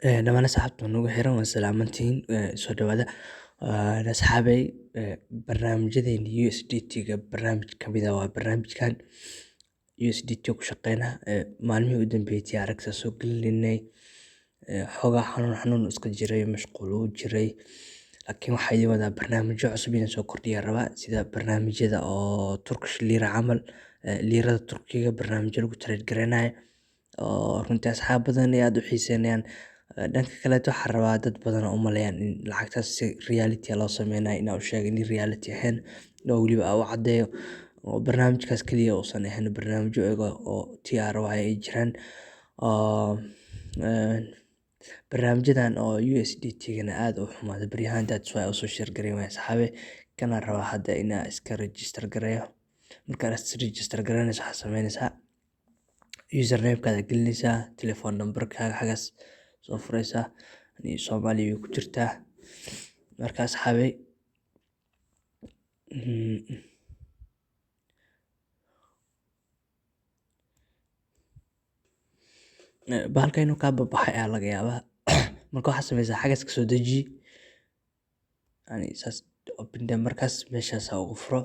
Dhammaan asxaabta nagu xiran waa salaamantihiin, soo dhawaada. Asxaabey, barnaamijyadeena USDT-ga barnaamij ka mid ah waa barnaamijkan USDT ku shaqeynaa. Maalmihii u dambeeyay aragta soo gelinay xoogaa xanuun iska jiray, mashquul u jiray, laakiin waxaa idin wadaa barnaamijyo cusub inaan soo kordhiya rabaa, sida barnaamijyada oo Turkish Lira camal, liirada Turkiga barnaamijyo lagu trade garanayo oo runtii asxaab badan ay aad u xiiseynayaan. Dhanka kale waxaan rabaa dad badan oo u maleeyaan in lacagtaas si reality loo sameynayo inaan u sheego in reality ahayn, oo weliba aan u caddeeyo oo barnaamijkaas kaliya uusan ahayn barnaamijyo iyaga oo TR ay jiraan. Barnaamijyadan oo USDT-gana aad u xumaaday baryahan, that's why usoo share gareyn waaya asxaabe. Kana rabaa hadda inaan iska register gareeyo. Markaad is register gareynayso waxaad sameynaysaa username-kaada gelinaysaa, telephone number-kaaga xagaas soo furaysaa, Soomaali way ku jirtaa. Marka asxaabe bahalka inuu kaa babaxay ayaa laga yaabaa. Marka waxaad sameysaa xagaas ka soo deji, saas open them, markaas meeshaas ugu furo,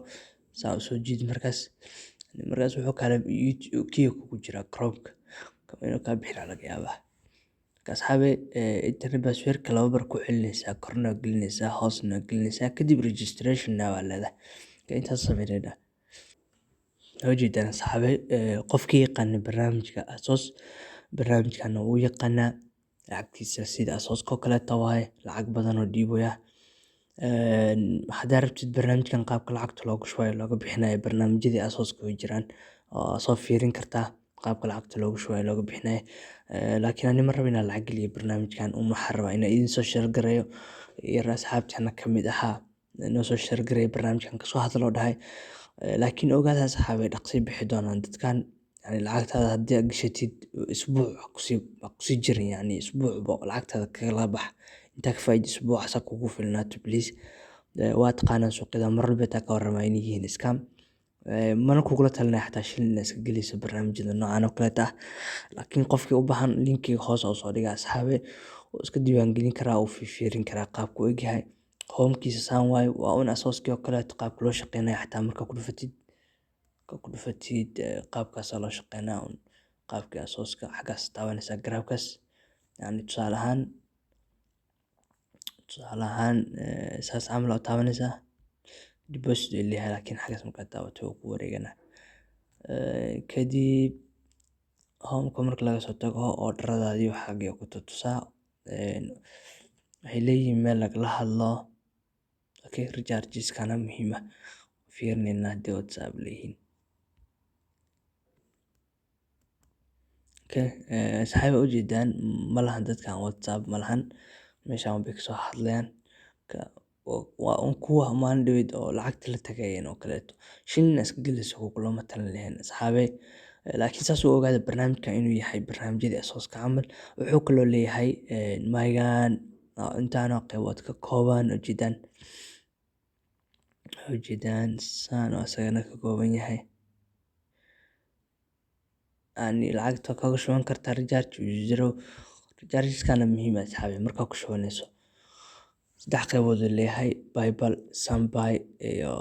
saa u soo jiid markaas wuxuu kala kii kugu jira Chrome-ka inuu kaa bixina laga yaabaa. Marka asxaabe internet password-ka 2 bar ku celinaysaa, korna gelinaysaa, hoosna gelinaysaa, kadib registration waa leedahay. Intaas sameynayna wajidan asxaabe. Qofkii yaqaan barnaamijka ASOS, barnaamijkan uu yaqaanaa lacagtiisa sida ASOS-ka kale tawaay lacag badan oo dhiibaya. Haddaad rabtid barnaamijkan qaabka lacagta loogu shubayo looga bixinayo, barnaamijyadii ASOS-ka way jiraan oo soo fiirin kartaa qaabka lacagta loogu shubayo looga bixinayo. Laakiin ani ma rabo inaan lacag geliyo barnaamijkan, waxaan rabaa inaan idin soo share gareeyo yar asxaabtana ka mid ahaa inoo soo share gareeyo barnaamijkan kasoo hadlo dhahay. Laakiin ogaada asxaabe dhaqsi bixi doonaan dadkan, lacagtaada haddii aad gashatid isbuuc kusii jirin, isbuucba lacagtaada kala bax intaa ka faa'iido isbuucaas kugu filnaato please. Waa taqaanaan suuqyada mar walba taa ka warramay inay yihiin scam. Mana kugula talinayo xataa shilin inaad iska geliso barnaamijyada noocan oo kale ah. Laakiin qofkii u baahan linkiga hoos u soo dhiga asxaabe, oo iska diiwaangelin karaa oo fiirin karaa qaabka uu egyahay. Home-kiisa saan waayo waa un ASOS-kii oo kale qaabka loo shaqeynayo xataa markaa ku dhufatid qaabkaas loo shaqeynaa qaabka ASOS-ka xagaas taabanaysaa garaafkaas. Tusaale ahaan saas camal oo taabanaysaa deposit ay leeyahay, laakiin xagaas markaa taabato wuu ku wareegana. Kadib home-ka marka laga soo tago order-daadii waxaagii ku tusaa, waxay leeyihiin meel lagala hadlo. Okay, recharges-kana muhiim ah fiirinayna haddii WhatsApp leeyihiin. Okay, asxaabe ujeedaan ma lahan dadkan WhatsApp ma lahan, meeshaan bay kasoo hadlayaan. Waa un kuwa maalin dhaweyd oo lacagta la tagayeen oo kaleeto shilin iska geliso kugulama talin lahayn asxaabe. Laakiin saas u ogaada barnaamijkan inuu yahay barnaamijyadii ASOS-ka camal. Wuxuu kaloo leeyahay maygaan intaanoo qaybood ka kooban ujeedaan saan oo asagana ka kooban yahay. Lacagta kaga shuban kartaa recharge zero. Recharges-kana muhiim ah asxaabe markaa ku shubanayso. 3 qaybood uu leeyahay PayPal, Sambuy iyo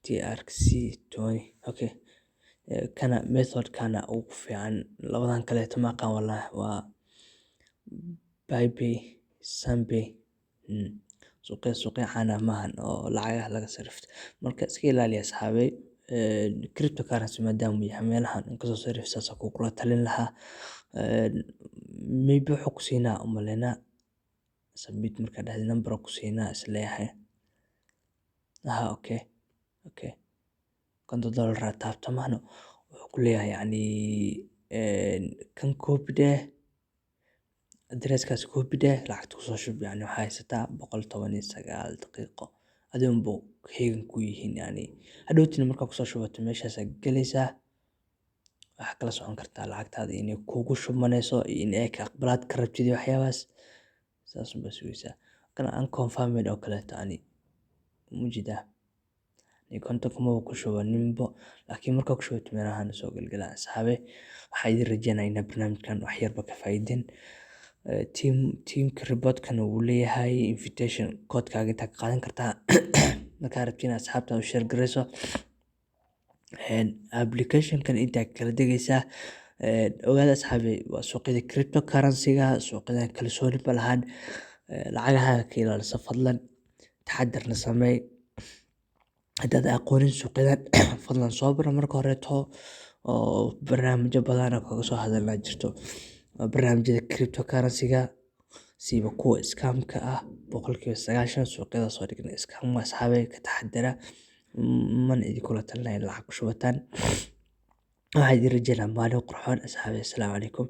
TRC20. Okay, kana method-kana ugu fiican labadan kaleeto ma aqaan wallahi waa PayPay, Sambuy. Suuqya caan ah maahan oo lacagaha laga sarrifto. Marka iska ilaali asxaabe. Cryptocurrency maadaama uu yahay meelahan in kasoo sarrifto saas kugula talin lahaa. Maybe wuxuu ku siinaa umaleynaa submit markaa dhahdo number ku siinaa is leeyahay. Okay, $50 taabto mahno wuxuu ku leeyahay kan copy dheh, address-kaas copy dheh, lacagta ku soo shub. Waxaa haysataa 119 daqiiqo adiga unbuu heegan ku yihiin. Hadhowtina markaa ku soo shubato meeshaas galaysaa, waxaa kala socon kartaa lacagtaada inay kugu shubmanayso in ay ka aqbalaad ka rabtid waxyaabahaas saas unbaa sugaysaa. Kana unconfirmed oo kaleeto mujidaa konton kuma ku shubaninbo, laakiin markaa ku shubato meelahan soo galgala asxaabe. Waxaa idin rajeynayaa in barnaamijkan wax yarba ka faa'iideen. teamka reportkana wuu leeyahay invitation codekaaga intaa ka qaadan kartaa markaa rabtid inaad asxaabtaada u share gareyso. Applicationkan intaa kala degeysaa. Ogaada asxaabi waa suuqyada cryptocurrency-ga, suuqyadan kalsooni ma lahan. Lacagahaaga ka ilaalisa fadlan, taxadarna samee. Hadaad aqoonin suuqyadan fadlan soo baro marka horeeto oo barnaamijyo badan oo kaga soo hadalnaa jirto. Barnaamijyada cryptocurrency-ga siiba kuwa scam-ka ah 90% suuqyada soo dhigna scam waa asxaabay ka taxadara. Mana idinkula talinayo lacag ku shubataan. Waxaan idin rajeynayaa maalin qurxoon asxaabi. Assalaamu calaykum.